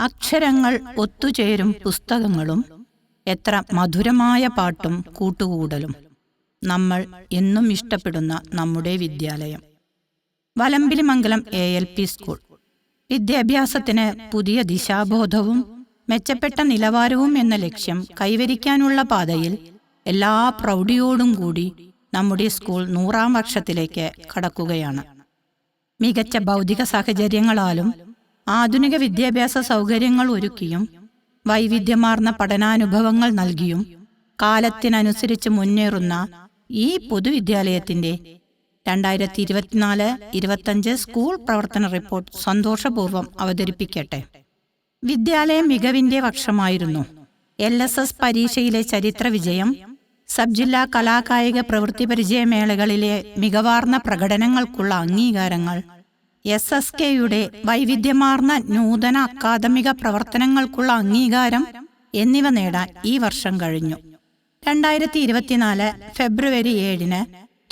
അക്ഷരങ്ങൾ ഒത്തുചേരും പുസ്തകങ്ങളും എത്ര മധുരമായ പാട്ടും കൂട്ടുകൂടലും. നമ്മൾ എന്നും ഇഷ്ടപ്പെടുന്ന നമ്മുടെ വിദ്യാലയം വലമ്പിലിമംഗലം ALP സ്കൂൾ. വിദ്യാഭ്യാസത്തിന് പുതിയ ദിശാബോധവും മെച്ചപ്പെട്ട നിലവാരവും എന്ന ലക്ഷ്യം കൈവരിക്കാനുള്ള പാതയിൽ എല്ലാ പ്രൗഢിയോടും കൂടി നമ്മുടെ സ്കൂൾ 100ാം വർഷത്തിലേക്ക് കടക്കുകയാണ്. മികച്ച ഭൗതിക സാഹചര്യങ്ങളാലും ആധുനിക വിദ്യാഭ്യാസ സൗകര്യങ്ങൾ ഒരുക്കിയും വൈവിധ്യമാർന്ന പഠനാനുഭവങ്ങൾ നൽകിയും കാലത്തിനനുസരിച്ച് മുന്നേറുന്ന ഈ പൊതുവിദ്യാലയത്തിന്റെ 2024-25 സ്കൂൾ പ്രവർത്തന റിപ്പോർട്ട് സന്തോഷപൂർവ്വം അവതരിപ്പിക്കട്ടെ. വിദ്യാലയം മികവിന്റെ വർഷമായിരുന്നു. LSS പരീക്ഷയിലെ ചരിത്ര വിജയം, സബ് ജില്ലാ കലാകായിക പ്രവൃത്തി പരിചയമേളകളിലെ മികവാർന്ന പ്രകടനങ്ങൾക്കുള്ള അംഗീകാരങ്ങൾ, SSKയുടെ വൈവിധ്യമാർന്ന നൂതന അക്കാദമിക പ്രവർത്തനങ്ങൾക്കുള്ള അംഗീകാരം എന്നിവ നേടാൻ ഈ വർഷം കഴിഞ്ഞു. 2024 ഫെബ്രുവരി 7-ന്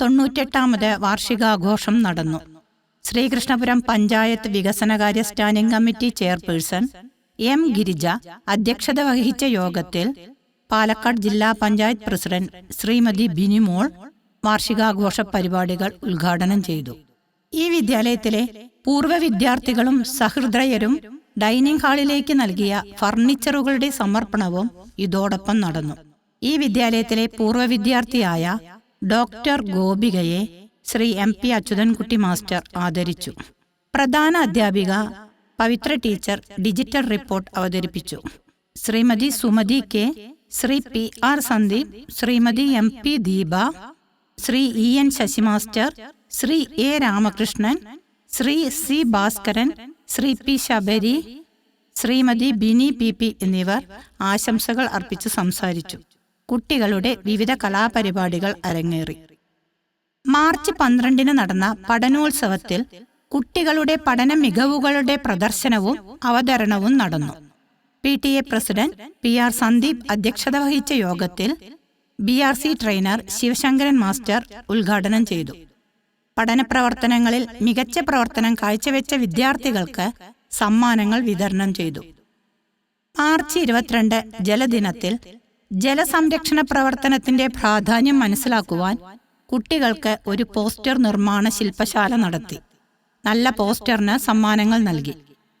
98ാമത് വാർഷികാഘോഷം നടന്നു. ശ്രീകൃഷ്ണപുരം പഞ്ചായത്ത് വികസനകാര്യ standing committee chairperson M. Girija അധ്യക്ഷത വഹിച്ച യോഗത്തിൽ പാലക്കാട് ജില്ലാ പഞ്ചായത്ത് പ്രസിഡന്റ് ശ്രീമതി ബിനിമോൾ വാർഷികാഘോഷ പരിപാടികൾ ഉദ്ഘാടനം ചെയ്തു. ഈ വിദ്യാലയത്തിലെ പൂർവ്വ വിദ്യാർത്ഥികളും സഹൃദയരും ഡൈനിങ് ഹാളിലേക്ക് നൽകിയ ഫർണിച്ചറുകളുടെ സമർപ്പണവും ഇതോടൊപ്പം നടന്നു. ഈ വിദ്യാലയത്തിലെ പൂർവ്വ വിദ്യാർത്ഥിയായ ഡോക്ടർ ഗോപികയെ ശ്രീ MP അച്യുതൻകുട്ടി മാസ്റ്റർ ആദരിച്ചു. പ്രധാന അധ്യാപിക പവിത്ര ടീച്ചർ ഡിജിറ്റൽ റിപ്പോർട്ട് അവതരിപ്പിച്ചു. Srimathi Sumathi K, Sri PR Sandeep, Srimathi MP Deepa, Sri EN Sasi master, Sri A. Ramakrishnan, Sri C. Bhaskaran, Sri P. Sabari, Srimathi Bini PP എന്നിവർ ആശംസകൾ അർപ്പിച്ച് സംസാരിച്ചു. കുട്ടികളുടെ വിവിധ കലാപരിപാടികൾ അരങ്ങേറി. മാർച്ച് 12-ന് നടന്ന പഠനോത്സവത്തിൽ കുട്ടികളുടെ പഠന മികവുകളുടെ പ്രദർശനവും അവതരണവും നടന്നു. PTA പ്രസിഡന്റ് PR സന്ദീപ് അധ്യക്ഷത വഹിച്ച യോഗത്തിൽ BRC ട്രെയിനർ ശിവശങ്കരൻ മാസ്റ്റർ ഉദ്ഘാടനം ചെയ്തു. പഠന പ്രവർത്തനങ്ങളിൽ മികച്ച പ്രവർത്തനം കാഴ്ചവെച്ച വിദ്യാർത്ഥികൾക്ക് സമ്മാനങ്ങൾ വിതരണം ചെയ്തു. മാർച്ച് 22 ജലദിനത്തിൽ ജലസംരക്ഷണ പ്രവർത്തനത്തിന്റെ പ്രാധാന്യം മനസ്സിലാക്കുവാൻ കുട്ടികൾക്ക് ഒരു പോസ്റ്റർ നിർമ്മാണ ശില്പശാല നടത്തി. നല്ല പോസ്റ്ററിന് സമ്മാനങ്ങൾ നൽകി.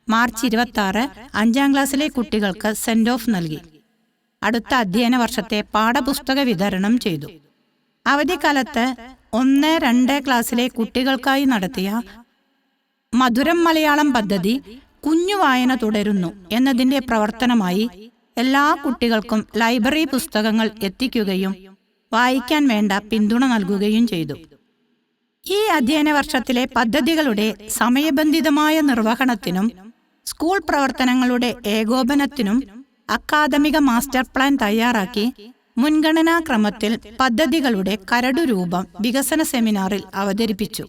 മാർച്ച് 26 5ാം ക്ലാസ്സിലെ കുട്ടികൾക്ക് സെൻഡ് ഓഫ് നൽകി. അടുത്ത അധ്യയന വർഷത്തെ പാഠപുസ്തക വിതരണം ചെയ്തു. അവധിക്കാലത്ത് 1-2 ക്ലാസ്സിലെ കുട്ടികൾക്കായി നടത്തിയ മധുരം മലയാളം പദ്ധതി കുഞ്ഞു വായന തുടരുന്നു എന്നതിന്റെ പ്രവർത്തനമായി എല്ലാ കുട്ടികൾക്കും ലൈബ്രറി പുസ്തകങ്ങൾ എത്തിക്കുകയും വായിക്കാൻ വേണ്ട പിന്തുണ നൽകുകയും ചെയ്തു. ഈ അധ്യയന വർഷത്തിലെ പദ്ധതികളുടെ സമയബന്ധിതമായ നിർവഹണത്തിനും സ്കൂൾ പ്രവർത്തനങ്ങളുടെ ഏകോപനത്തിനും അക്കാദമിക മാസ്റ്റർ പ്ലാൻ തയ്യാറാക്കി മുൻഗണനാക്രമത്തിൽ പദ്ധതികളുടെ കരടുരൂപം വികസന സെമിനാറിൽ അവതരിപ്പിച്ചു.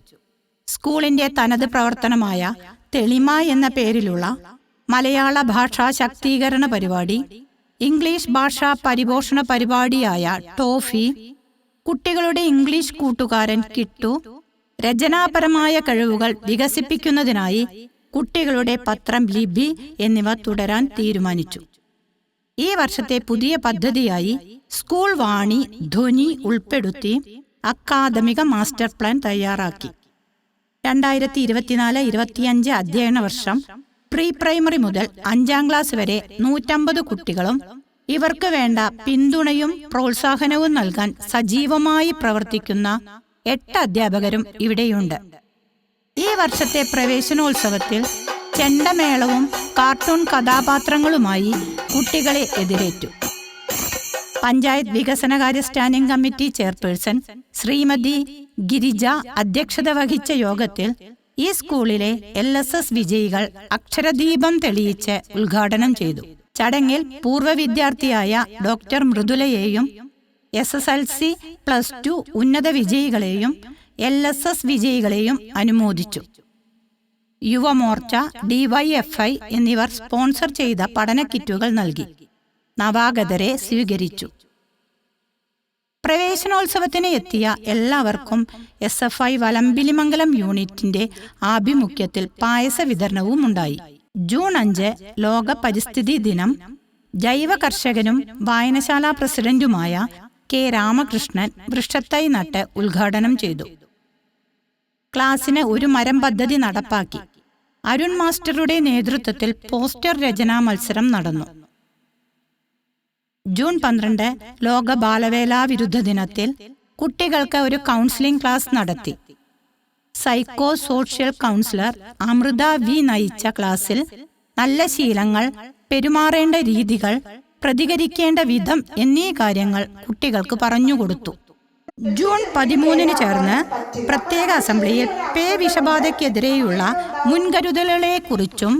സ്കൂളിന്റെ തനത് പ്രവർത്തനമായ തെളിമ എന്ന പേരിലുള്ള മലയാള ഭാഷാ ശാക്തീകരണ പരിപാടി, ഇംഗ്ലീഷ് ഭാഷാ പരിപോഷണ പരിപാടിയായ ടോഫി, കുട്ടികളുടെ ഇംഗ്ലീഷ് കൂട്ടുകാരൻ കിട്ടു, രചനാപരമായ കഴിവുകൾ വികസിപ്പിക്കുന്നതിനായി കുട്ടികളുടെ പത്രം ലിപി എന്നിവ തുടരാൻ തീരുമാനിച്ചു. ഈ വർഷത്തെ പുതിയ പദ്ധതിയായി സ്കൂൾ വാണി ധ്വനി ഉൾപ്പെടുത്തി അക്കാദമിക മാസ്റ്റർ പ്ലാൻ തയ്യാറാക്കി. 2024-25 അധ്യയന വർഷം പ്രീ പ്രൈമറി മുതൽ 5ാം ക്ലാസ് വരെ 150 കുട്ടികളും ഇവർക്ക് വേണ്ട പിന്തുണയും പ്രോത്സാഹനവും നൽകാൻ സജീവമായി പ്രവർത്തിക്കുന്ന 8 അധ്യാപകരും ഇവിടെയുണ്ട്. ഈ വർഷത്തെ പ്രവേശനോത്സവത്തിൽ ചെണ്ടമേളവും കാർട്ടൂൺ കഥാപാത്രങ്ങളുമായി കുട്ടികളെ എതിരേറ്റു. പഞ്ചായത്ത് വികസനകാര്യ standing committee chairperson Srimathi Girija അധ്യക്ഷത വഹിച്ച യോഗത്തിൽ ഈ സ്കൂളിലെ LSS വിജയികൾ അക്ഷരദീപം തെളിയിച്ച് ഉദ്ഘാടനം ചെയ്തു. ചടങ്ങിൽ പൂർവ്വ വിദ്യാർത്ഥിയായ ഡോക്ടർ മൃദുലയെയും SSLC+2 ഉന്നത വിജയികളെയും LSS വിജയികളെയും അനുമോദിച്ചു. യുവമോർച്ച, DYFI എന്നിവർ സ്പോൺസർ ചെയ്ത പഠന കിറ്റുകൾ നൽകി. നവാഗതരെ സ്വീകരിച്ചു. പ്രവേശനോത്സവത്തിന് എത്തിയ എല്ലാവർക്കും SFI വലമ്പിലിമംഗലം യൂണിറ്റിന്റെ ആഭിമുഖ്യത്തിൽ പായസ വിതരണവും ഉണ്ടായി. ജൂൺ 5 ലോക പരിസ്ഥിതി ദിനം ജൈവ കർഷകനും വായനശാല പ്രസിഡന്റുമായ K. രാമകൃഷ്ണൻ വൃക്ഷത്തൈ നട്ട് ഉദ്ഘാടനം ചെയ്തു. ക്ലാസ്സിന് ഒരു മരം പദ്ധതി നടപ്പാക്കി. അരുൺ മാസ്റ്ററുടെ നേതൃത്വത്തിൽ പോസ്റ്റർ രചനാ മത്സരം നടന്നു. ജൂൺ 12 ലോക ബാലവേല വിരുദ്ധ ദിനത്തിൽ കുട്ടികൾക്ക് ഒരു കൗൺസിലിംഗ് ക്ലാസ് നടത്തി. Psycho social counsellor Amritha V. നയിച്ച ക്ലാസ്സിൽ നല്ല ശീലങ്ങൾ, പെരുമാറേണ്ട രീതികൾ, പ്രതികരിക്കേണ്ട വിധം എന്നീ കാര്യങ്ങൾ കുട്ടികൾക്ക് പറഞ്ഞുകൊടുത്തു. ജൂൺ 13 ചേർന്ന് പ്രത്യേക അസംബ്ലിയിൽ പേ വിഷബാധയ്ക്കെതിരെയുള്ള മുൻകരുതലുകളെക്കുറിച്ചും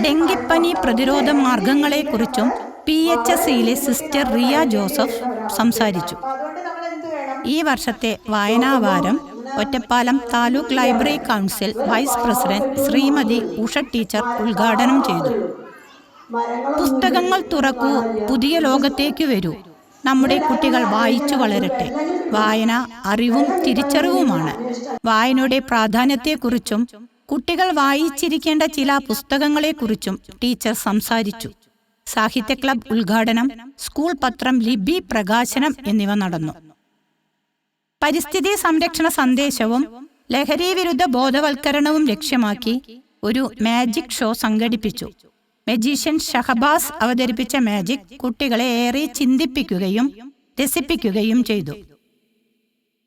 ഡെങ്കിപ്പനി പ്രതിരോധ മാർഗങ്ങളെക്കുറിച്ചും PHSയിലെ സിസ്റ്റർ റിയ ജോസഫ് സംസാരിച്ചു. ഈ വർഷത്തെ വായനാവാരം Ottapalam taluk library council vice president Srimathi Usha teacher ഉദ്ഘാടനം ചെയ്തു. പുസ്തകങ്ങൾ തുറക്കൂ, പുതിയ ലോകത്തേക്ക് വരൂ. നമ്മുടെ കുട്ടികൾ വായിച്ചു വളരട്ടെ. വായന അറിവും തിരിച്ചറിവുമാണ്. വായനയുടെ പ്രാധാന്യത്തെക്കുറിച്ചും കുട്ടികൾ വായിച്ചിരിക്കേണ്ട ചില പുസ്തകങ്ങളെക്കുറിച്ചും ടീച്ചർ സംസാരിച്ചു. സാഹിത്യ ക്ലബ് ഉദ്ഘാടനം, സ്കൂൾ പത്രം ലിപി പ്രകാശനം എന്നിവ നടന്നു. പരിസ്ഥിതി സംരക്ഷണ സന്ദേശവും ലഹരി വിരുദ്ധ ബോധവൽക്കരണവും ലക്ഷ്യമാക്കി ഒരു മാജിക് ഷോ സംഘടിപ്പിച്ചു. മജീഷ്യൻ ഷഹബാസ് അവതരിപ്പിച്ച മാജിക് കുട്ടികളെ ഏറെ ചിന്തിപ്പിക്കുകയും രസിപ്പിക്കുകയും ചെയ്തു.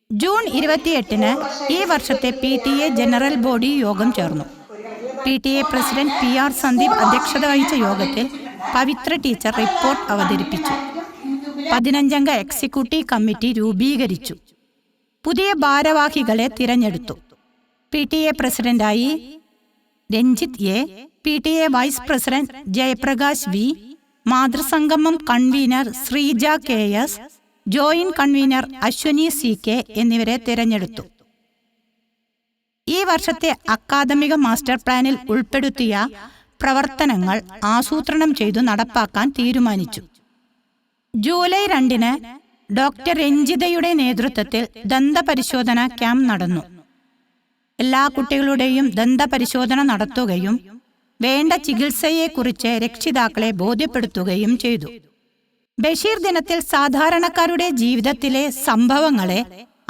ജൂൺ 28 ഈ വർഷത്തെ PTA ജനറൽ ബോഡി യോഗം ചേർന്നു. PTA പ്രസിഡന്റ് PR സന്ദീപ് അധ്യക്ഷത വഹിച്ച യോഗത്തിൽ പവിത്ര ടീച്ചർ റിപ്പോർട്ട് അവതരിപ്പിച്ചു. 15-അംഗ എക്സിക്യൂട്ടീവ് കമ്മിറ്റി രൂപീകരിച്ചു. പുതിയ ഭാരവാഹികളെ തിരഞ്ഞെടുത്തു. PTA പ്രസിഡന്റായി Ranjith A, PTA vice president Jayaprakash V, മാതൃസംഗമം convener Sreeja KS, joint convener Aswani CK എന്നിവരെ തിരഞ്ഞെടുത്തു. ഈ വർഷത്തെ അക്കാദമിക മാസ്റ്റർ പ്ലാനിൽ ഉൾപ്പെടുത്തിയ പ്രവർത്തനങ്ങൾ ആസൂത്രണം ചെയ്തു നടപ്പാക്കാൻ തീരുമാനിച്ചു. ജൂലൈ 2 ഡോക്ടർ രഞ്ജിതയുടെ നേതൃത്വത്തിൽ ദന്തപരിശോധന ക്യാമ്പ് നടന്നു. എല്ലാ കുട്ടികളുടെയും ദന്തപരിശോധന നടത്തുകയും വേണ്ട ചികിത്സയെക്കുറിച്ച് രക്ഷിതാക്കളെ ബോധ്യപ്പെടുത്തുകയും ചെയ്തു. ബഷീർ ദിനത്തിൽ സാധാരണക്കാരുടെ ജീവിതത്തിലെ സംഭവങ്ങളെ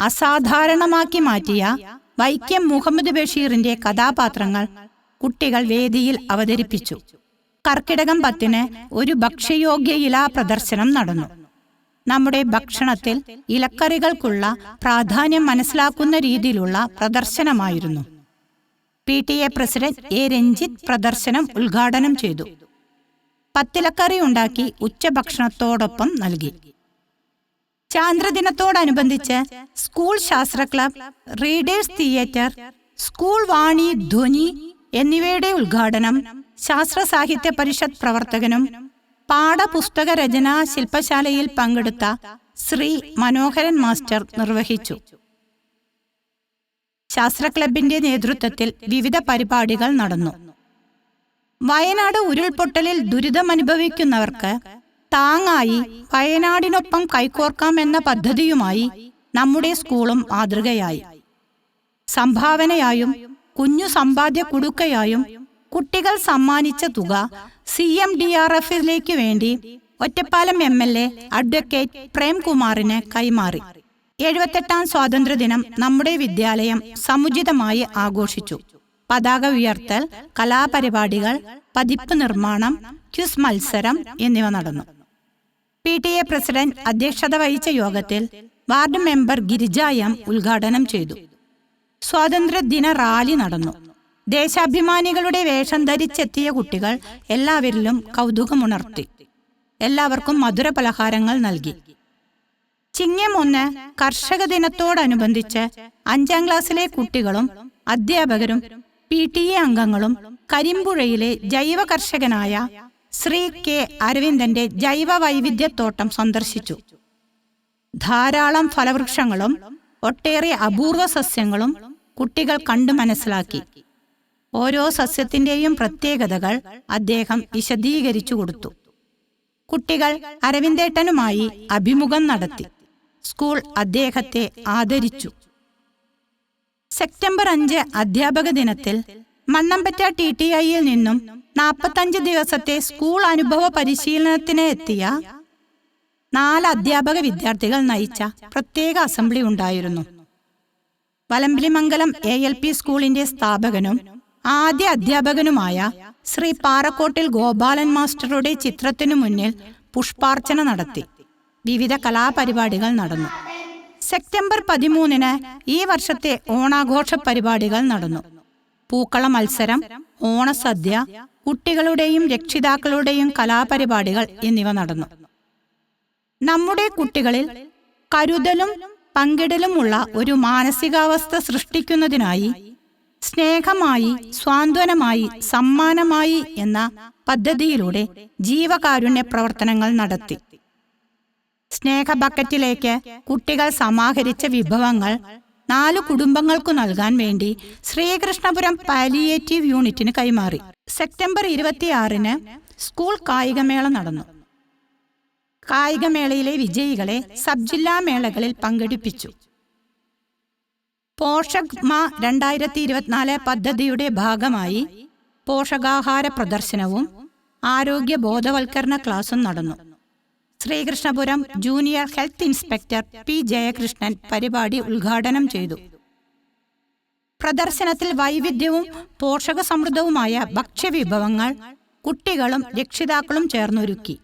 അസാധാരണമാക്കി മാറ്റിയ വൈക്കം മുഹമ്മദ് ബഷീറിന്റെ കഥാപാത്രങ്ങൾ കുട്ടികൾ വേദിയിൽ അവതരിപ്പിച്ചു. കർക്കിടകം 10 ഒരു ഭക്ഷ്യയോഗ്യ ഇല പ്രദർശനം നടന്നു. നമ്മുടെ ഭക്ഷണത്തിൽ ഇലക്കറികൾക്കുള്ള പ്രാധാന്യം മനസ്സിലാക്കുന്ന രീതിയിലുള്ള പ്രദർശനമായിരുന്നു. PTA president A. രഞ്ജിത്ത് പ്രദർശനം ഉദ്ഘാടനം ചെയ്തു. 10 ഇലക്കറി ഉണ്ടാക്കി ഉച്ചഭക്ഷണത്തോടൊപ്പം നൽകി. ചാന്ദ്രദിനത്തോടനുബന്ധിച്ച് സ്കൂൾ ശാസ്ത്ര ക്ലബ്, റീഡേഴ്സ് തിയേറ്റർ, സ്കൂൾ വാണി ധ്വനി എന്നിവയുടെ ഉദ്ഘാടനം ശാസ്ത്ര സാഹിത്യ പരിഷത്ത് പ്രവർത്തകനും പാഠപുസ്തക രചനാ ശില്പശാലയിൽ പങ്കെടുത്ത ശ്രീ മനോഹരൻ മാസ്റ്റർ നിർവഹിച്ചു. ശാസ്ത്ര ക്ലബിന്റെ നേതൃത്വത്തിൽ വിവിധ പരിപാടികൾ നടന്നു. വയനാട് ഉരുൾപൊട്ടലിൽ ദുരിതമനുഭവിക്കുന്നവർക്ക് താങ്ങായി വയനാടിനൊപ്പം കൈകോർക്കാം എന്ന പദ്ധതിയുമായി നമ്മുടെ സ്കൂളും മാതൃകയായി. സംഭാവനയായും കുഞ്ഞു സമ്പാദ്യ കുടുക്കയായും കുട്ടികൾ സമ്മാനിച്ച തുക CMDRFിലേക്ക് വേണ്ടി ഒറ്റപ്പാലം MLA അഡ്വക്കേറ്റ് പ്രേംകുമാറിന് കൈമാറി. 78ാം സ്വാതന്ത്ര്യദിനം നമ്മുടെ വിദ്യാലയം സമുചിതമായി ആഘോഷിച്ചു. പതാക ഉയർത്തൽ, കലാപരിപാടികൾ, പതിപ്പ് നിർമ്മാണം, ക്വിസ് മത്സരം എന്നിവ നടന്നു. PTA പ്രസിഡന്റ് അധ്യക്ഷത വഹിച്ച യോഗത്തിൽ വാർഡ് മെമ്പർ ഗിരിജ എം ഉദ്ഘാടനം ചെയ്തു. സ്വാതന്ത്ര്യദിന റാലി നടന്നു. ദേശാഭിമാനികളുടെ വേഷം ധരിച്ചെത്തിയ കുട്ടികൾ എല്ലാവരിലും കൗതുകമുണർത്തി. എല്ലാവർക്കും മധുര പലഹാരങ്ങൾ നൽകി. ചിങ്ങം 1 കർഷക ദിനത്തോടനുബന്ധിച്ച് 5ാം ക്ലാസ്സിലെ കുട്ടികളും അധ്യാപകരും PTA അംഗങ്ങളും കരിമ്പുഴയിലെ ജൈവ കർഷകനായ ശ്രീ K. അരവിന്ദന്റെ ജൈവ വൈവിധ്യത്തോട്ടം സന്ദർശിച്ചു. ധാരാളം ഫലവൃക്ഷങ്ങളും ഒട്ടേറെ അപൂർവ സസ്യങ്ങളും കുട്ടികൾ കണ്ടു മനസ്സിലാക്കി. ഓരോ സസ്യത്തിന്റെയും പ്രത്യേകതകൾ അദ്ദേഹം വിശദീകരിച്ചു കൊടുത്തു. കുട്ടികൾ അരവിന്ദേട്ടനുമായി അഭിമുഖം നടത്തി. സ്കൂൾ അദ്ദേഹത്തെ ആദരിച്ചു. സെപ്റ്റംബർ 5 അധ്യാപക ദിനത്തിൽ മണ്ണമ്പറ്റ TTIയിൽ നിന്നും 45 ദിവസത്തെ സ്കൂൾ അനുഭവ പരിശീലനത്തിന് എത്തിയ 4 അധ്യാപക വിദ്യാർത്ഥികൾ നയിച്ച പ്രത്യേക അസംബ്ലി ഉണ്ടായിരുന്നു. വലമ്പിലിമംഗലം ALP സ്കൂളിന്റെ സ്ഥാപകനും ആദ്യ അധ്യാപകനുമായ ശ്രീ പാറക്കോട്ടിൽ ഗോപാലൻ മാസ്റ്ററുടെ ചിത്രത്തിനു മുന്നിൽ പുഷ്പാർച്ചന നടത്തി. വിവിധ കലാപരിപാടികൾ നടന്നു. സെപ്റ്റംബർ 13 ഈ വർഷത്തെ ഓണാഘോഷ പരിപാടികൾ നടന്നു. പൂക്കള മത്സരം, ഓണസദ്യ, കുട്ടികളുടെയും രക്ഷിതാക്കളുടെയും കലാപരിപാടികൾ എന്നിവ നടന്നു. നമ്മുടെ കുട്ടികളിൽ കരുതലും പങ്കിടലുമുള്ള ഒരു മാനസികാവസ്ഥ സൃഷ്ടിക്കുന്നതിനായി സ്നേഹമായി, സ്വാന്തനമായി, സമ്മാനമായി എന്ന പദ്ധതിയിലൂടെ ജീവകാരുണ്യ പ്രവർത്തനങ്ങൾ നടത്തി. സ്നേഹ ബക്കറ്റിലേക്ക് കുട്ടികൾ സമാഹരിച്ച വിഭവങ്ങൾ 4 കുടുംബങ്ങൾക്കു നൽകാൻ വേണ്ടി ശ്രീകൃഷ്ണപുരം പാലിയേറ്റീവ് യൂണിറ്റിന് കൈമാറി. സെപ്റ്റംബർ 26 സ്കൂൾ കായികമേള നടന്നു. കായികമേളയിലെ വിജയികളെ സബ് ജില്ലാ മേളകളിൽ പങ്കെടുപ്പിച്ചു. പോഷക് മാ 2024 പദ്ധതിയുടെ ഭാഗമായി പോഷകാഹാര പ്രദർശനവും ആരോഗ്യ ബോധവൽക്കരണ ക്ലാസും നടന്നു. Sreekrishnapuram junior health inspector P. Jayakrishnan പരിപാടി ഉദ്ഘാടനം ചെയ്തു. പ്രദർശനത്തിൽ വൈവിധ്യവും പോഷകസമൃദ്ധവുമായ ഭക്ഷ്യവിഭവങ്ങൾ കുട്ടികളും രക്ഷിതാക്കളും ചേർന്നൊരുക്കി.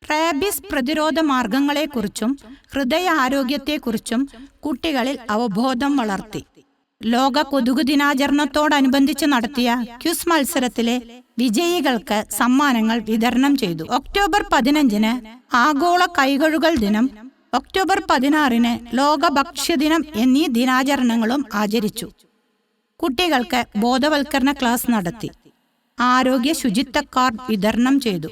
റാബിസ് പ്രതിരോധ മാർഗങ്ങളെക്കുറിച്ചും ഹൃദയാരോഗ്യത്തെക്കുറിച്ചും കുട്ടികളിൽ അവബോധം വളർത്തി. ലോക കൊതുക് ദിനാചരണത്തോടനുബന്ധിച്ച് നടത്തിയ ക്വിസ് മത്സരത്തിലെ വിജയികൾക്ക് സമ്മാനങ്ങൾ വിതരണം ചെയ്തു. ഒക്ടോബർ 15 ആഗോള കൈകഴുകൽ ദിനം, ഒക്ടോബർ 16 ലോക ഭക്ഷ്യദിനം എന്നീ ദിനാചരണങ്ങളും ആചരിച്ചു. കുട്ടികൾക്ക് ബോധവൽക്കരണ ക്ലാസ് നടത്തി. ആരോഗ്യ ശുചിത്വ കാർഡ് വിതരണം ചെയ്തു.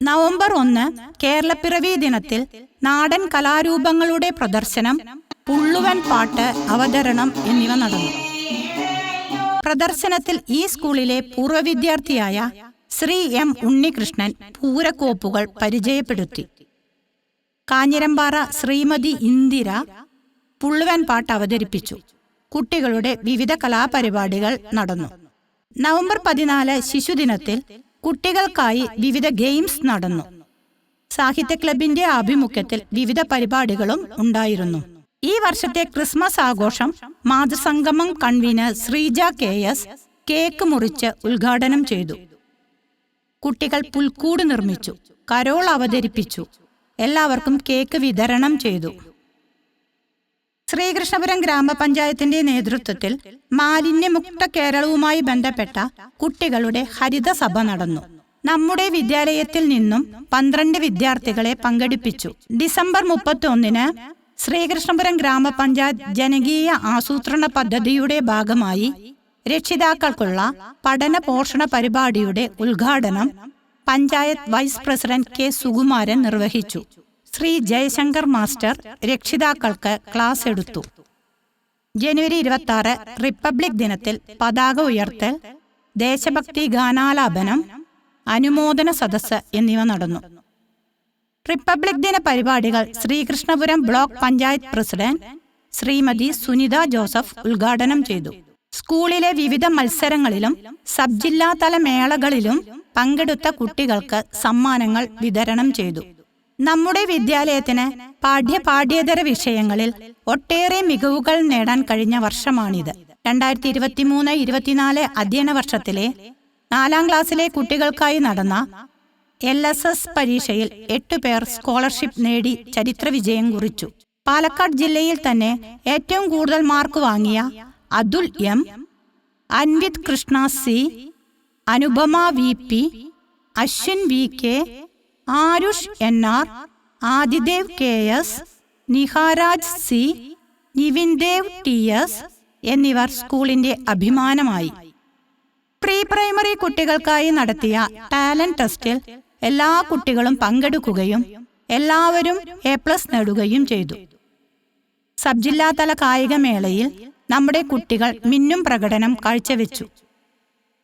നവംബർ 1 കേരളപ്പിറവി ദിനത്തിൽ നാടൻ കലാരൂപങ്ങളുടെ പ്രദർശനം, പുള്ളുവൻ പാട്ട് അവതരണം എന്നിവ നടന്നു. പ്രദർശനത്തിൽ ഈ സ്കൂളിലെ പൂർവ്വ വിദ്യാർത്ഥിയായ ശ്രീ M. ഉണ്ണികൃഷ്ണൻ പൂരക്കോപ്പുകൾ പരിചയപ്പെടുത്തി. കാഞ്ഞിരമ്പാറ ശ്രീമതി ഇന്ദിര പുള്ളുവൻ പാട്ട് അവതരിപ്പിച്ചു. കുട്ടികളുടെ വിവിധ കലാപരിപാടികൾ നടന്നു. നവംബർ 14 ശിശുദിനത്തിൽ കുട്ടികൾക്കായി വിവിധ ഗെയിംസ് നടന്നു. സാഹിത്യ ക്ലബിന്റെ ആഭിമുഖ്യത്തിൽ വിവിധ പരിപാടികളും ഉണ്ടായിരുന്നു. ഈ വർഷത്തെ ക്രിസ്മസ് ആഘോഷം മാതൃസംഗമം കൺവീനർ ശ്രീജ KS കേക്ക് മുറിച്ച് ഉദ്ഘാടനം ചെയ്തു. കുട്ടികൾ പുൽക്കൂട് നിർമ്മിച്ചു, കരോൾ അവതരിപ്പിച്ചു. എല്ലാവർക്കും കേക്ക് വിതരണം ചെയ്തു. ശ്രീകൃഷ്ണപുരം ഗ്രാമപഞ്ചായത്തിന്റെ നേതൃത്വത്തിൽ മാലിന്യമുക്ത കേരളവുമായി ബന്ധപ്പെട്ട കുട്ടികളുടെ ഹരിതസഭ നടന്നു. നമ്മുടെ വിദ്യാലയത്തിൽ നിന്നും 12 വിദ്യാർത്ഥികളെ പങ്കെടുപ്പിച്ചു. ഡിസംബർ 31 ശ്രീകൃഷ്ണപുരം ഗ്രാമപഞ്ചായത്ത് ജനകീയ ആസൂത്രണ പദ്ധതിയുടെ ഭാഗമായി രക്ഷിതാക്കൾക്കുള്ള പഠന പോഷണ പരിപാടിയുടെ ഉദ്ഘാടനം panchayat vice president K. Sukumaran നിർവഹിച്ചു. ശ്രീ ജയശങ്കർ മാസ്റ്റർ രക്ഷിതാക്കൾക്ക് ക്ലാസ് എടുത്തു. ജനുവരി 26 റിപ്പബ്ലിക് ദിനത്തിൽ പതാക ഉയർത്തൽ, ദേശഭക്തി ഗാനാലാപനം, അനുമോദന സദസ്സ് എന്നിവ നടന്നു. റിപ്പബ്ലിക് ദിന പരിപാടികൾ Sreekrishnapuram block panchayat president Shrimati Sunitha Joseph ഉദ്ഘാടനം ചെയ്തു. സ്കൂളിലെ വിവിധ മത്സരങ്ങളിലും സബ് ജില്ലാതല മേളകളിലും പങ്കെടുത്ത കുട്ടികൾക്ക് സമ്മാനങ്ങൾ വിതരണം ചെയ്തു. നമ്മുടെ വിദ്യാലയത്തിന് പാഠ്യേതര വിഷയങ്ങളിൽ ഒട്ടേറെ മികവുകൾ നേടാൻ കഴിഞ്ഞ വർഷമാണിത്. 2023-24 അധ്യയന വർഷത്തിലെ 4ാം ക്ലാസ്സിലെ കുട്ടികൾക്കായി നടന്ന LSS പരീക്ഷയിൽ 8 പേർ സ്കോളർഷിപ്പ് നേടി ചരിത്ര വിജയം കുറിച്ചു. പാലക്കാട് ജില്ലയിൽ തന്നെ ഏറ്റവും കൂടുതൽ മാർക്ക് വാങ്ങിയ Atul M, Anvith Krishna C, Anupama VP, Ashwin VK, Aarush NR, Adidev KS, നിഹാരാജ് C, നിവിൻദേവ് TS എന്നിവർ സ്കൂളിന്റെ അഭിമാനമായി. പ്രീ പ്രൈമറി കുട്ടികൾക്കായി നടത്തിയ ടാലന്റ് ടെസ്റ്റിൽ എല്ലാ കുട്ടികളും പങ്കെടുക്കുകയും എല്ലാവരും A+ നേടുകയും ചെയ്തു. സബ് ജില്ലാതല കായികമേളയിൽ നമ്മുടെ കുട്ടികൾ മിന്നും പ്രകടനം കാഴ്ചവെച്ചു.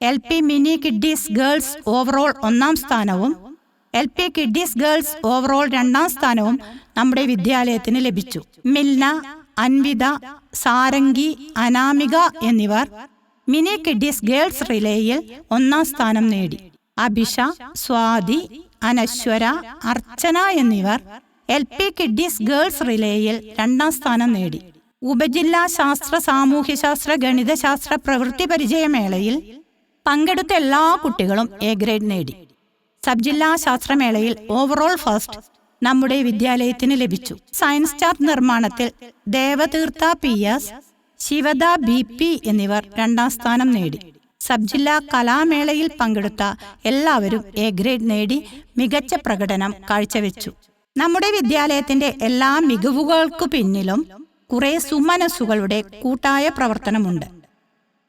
LP mini kiddies girls overall 1ാം സ്ഥാനവും LP കിഡ്ഡീസ് ഗേൾസ് ഓവറോൾ 2ാം സ്ഥാനവും നമ്മുടെ വിദ്യാലയത്തിന് ലഭിച്ചു. മിൽന, അൻവിത, സാരംഗി, അനാമിക എന്നിവർ മിനി കിഡ്ഡീസ് ഗേൾസ് റിലേയിൽ 1ാം സ്ഥാനം നേടി. അഭിഷ, സ്വാതി, അനശ്വര, അർച്ചന എന്നിവർ LP കിഡ്ഡീസ് ഗേൾസ് റിലേയിൽ 2ാം സ്ഥാനം നേടി. ഉപജില്ലാ ശാസ്ത്ര, സാമൂഹ്യശാസ്ത്ര, ഗണിതശാസ്ത്ര പ്രവൃത്തി പരിചയമേളയിൽ പങ്കെടുത്ത എല്ലാ കുട്ടികളും A ഗ്രേഡ് നേടി. സബ് ജില്ലാ ശാസ്ത്രമേളയിൽ ഓവറോൾ ഫസ്റ്റ് നമ്മുടെ വിദ്യാലയത്തിന് ലഭിച്ചു. സയൻസ് ചാർട്ട് നിർമ്മാണത്തിൽ ദേവതീർത്ഥ PS, ശിവദ BP എന്നിവർ 2ാം സ്ഥാനം നേടി. സബ് ജില്ലാ കലാമേളയിൽ പങ്കെടുത്ത എല്ലാവരും A ഗ്രേഡ് നേടി മികച്ച പ്രകടനം കാഴ്ചവെച്ചു. നമ്മുടെ വിദ്യാലയത്തിന്റെ എല്ലാ മികവുകൾക്കു പിന്നിലും കുറെ സുമനസ്സുകളുടെ കൂട്ടായ പ്രവർത്തനമുണ്ട്.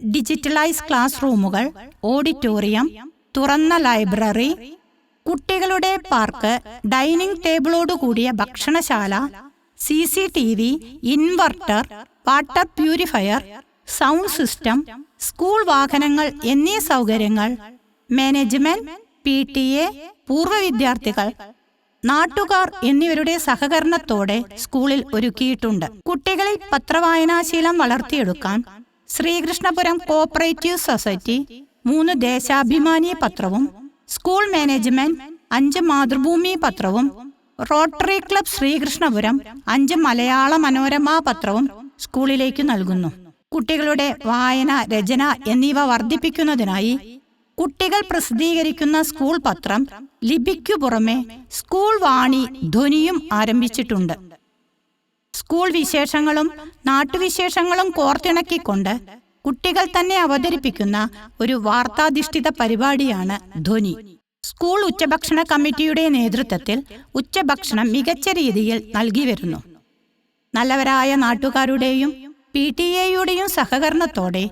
ഡിജിറ്റലൈസ് ക്ലാസ് റൂമുകൾ, ഓഡിറ്റോറിയം, തുറന്ന ലൈബ്രറി, കുട്ടികളുടെ പാർക്ക്, ഡൈനിങ് ടേബിളോട് കൂടിയ ഭക്ഷണശാല, CCTV, inverter, water purifier, sound system, school വാഹനങ്ങൾ എന്നീ സൗകര്യങ്ങൾ മാനേജ്മെന്റ്, PTA, പൂർവ്വ വിദ്യാർത്ഥികൾ, നാട്ടുകാർ എന്നിവരുടെ സഹകരണത്തോടെ സ്കൂളിൽ ഒരുക്കിയിട്ടുണ്ട്. കുട്ടികളിൽ പത്രവായനാശീലം വളർത്തിയെടുക്കാൻ ശ്രീകൃഷ്ണപുരം കോഓപ്പറേറ്റീവ് സൊസൈറ്റി 3 ദേശാഭിമാനി പത്രവും, സ്കൂൾ മാനേജ്മെന്റ് 5 മാതൃഭൂമി പത്രവും, റോട്ടറി ക്ലബ് ശ്രീകൃഷ്ണപുരം 5 മലയാള മനോരമ പത്രവും സ്കൂളിലേക്ക് നൽകുന്നു. കുട്ടികളുടെ വായന, രചന എന്നിവ വർദ്ധിപ്പിക്കുന്നതിനായി കുട്ടികൾ പ്രസിദ്ധീകരിക്കുന്ന സ്കൂൾ പത്രം ലിപിക്കു പുറമെ സ്കൂൾ വാണി ധ്വനിയും ആരംഭിച്ചിട്ടുണ്ട്. സ്കൂൾ വിശേഷങ്ങളും നാട്ടുവിശേഷങ്ങളും കോർത്തിണക്കിക്കൊണ്ട് കുട്ടികൾ തന്നെ അവതരിപ്പിക്കുന്ന ഒരു വാർത്താധിഷ്ഠിത പരിപാടിയാണ് ധ്വനി. സ്കൂൾ ഉച്ചഭക്ഷണ കമ്മിറ്റിയുടെ നേതൃത്വത്തിൽ ഉച്ചഭക്ഷണം മികച്ച രീതിയിൽ നൽകി വരുന്നു. നല്ലവരായ നാട്ടുകാരുടെയും PTA-യുടെയും സഹകരണത്തോടെ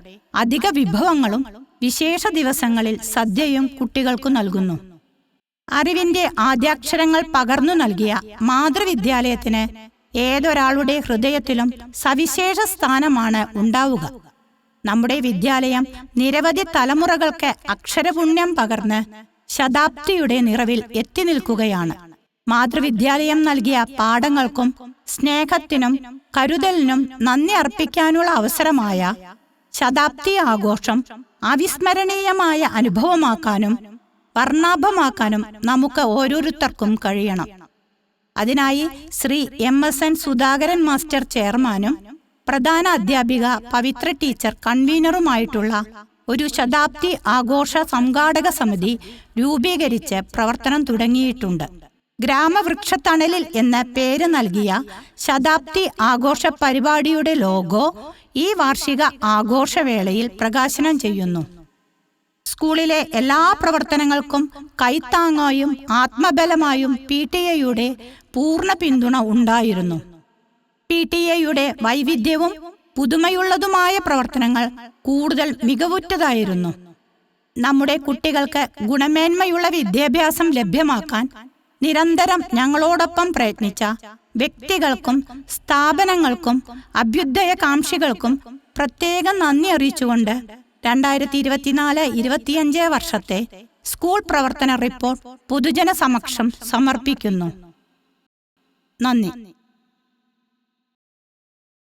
അധിക വിഭവങ്ങളും വിശേഷ ദിവസങ്ങളിൽ സദ്യയും കുട്ടികൾക്കു നൽകുന്നു. അറിവിന്റെ ആദ്യാക്ഷരങ്ങൾ പകർന്നു നൽകിയ മാതൃവിദ്യാലയത്തിന് ഏതൊരാളുടെ ഹൃദയത്തിലും സവിശേഷ സ്ഥാനമാണ് ഉണ്ടാവുക. നമ്മുടെ വിദ്യാലയം നിരവധി തലമുറകൾക്ക് അക്ഷരപുണ്യം പകർന്ന് ശതാബ്ദിയുടെ നിറവിൽ എത്തി നിൽക്കുകയാണ്. മാതൃവിദ്യാലയം നൽകിയ പാഠങ്ങൾക്കും സ്നേഹത്തിനും കരുതലിനും നന്ദി അർപ്പിക്കാനുള്ള അവസരമായ ശതാബ്ദി ആഘോഷം അവിസ്മരണീയമായ അനുഭവമാക്കാനും വർണ്ണാഭമാക്കാനും നമുക്ക് ഓരോരുത്തർക്കും കഴിയണം. അതിനായി ശ്രീ MSN സുധാകരൻ മാസ്റ്റർ ചെയർമാനും പ്രധാന അധ്യാപിക പവിത്ര ടീച്ചർ കൺവീനറുമായിട്ടുള്ള ഒരു ശതാബ്ദി ആഘോഷ സംഘാടക സമിതി രൂപീകരിച്ച് പ്രവർത്തനം തുടങ്ങിയിട്ടുണ്ട്. ഗ്രാമവൃക്ഷത്തണലിൽ എന്ന പേര് നൽകിയ ശതാബ്ദി ആഘോഷ പരിപാടിയുടെ ലോഗോ ഈ വാർഷിക ആഘോഷവേളയിൽ പ്രകാശനം ചെയ്യുന്നു. സ്കൂളിലെ എല്ലാ പ്രവർത്തനങ്ങൾക്കും കൈത്താങ്ങായും ആത്മബലമായും PTA-യുടെ പൂർണ്ണ പിന്തുണ ഉണ്ടായിരുന്നു. PTA-യുടെ വൈവിധ്യവും പുതുമയുള്ളതുമായ പ്രവർത്തനങ്ങൾ കൂടുതൽ മികവുറ്റതായിരുന്നു. നമ്മുടെ കുട്ടികൾക്ക് ഗുണമേന്മയുള്ള വിദ്യാഭ്യാസം ലഭ്യമാക്കാൻ നിരന്തരം ഞങ്ങളോടൊപ്പം പ്രയത്നിച്ച വ്യക്തികൾക്കും സ്ഥാപനങ്ങൾക്കും അഭ്യുദയകാംക്ഷികൾക്കും പ്രത്യേകം നന്ദി അറിയിച്ചുകൊണ്ട് 2024-25 വർഷത്തെ സ്കൂൾ പ്രവർത്തന റിപ്പോർട്ട് പൊതുജന സമക്ഷം സമർപ്പിക്കുന്നു. നന്ദി.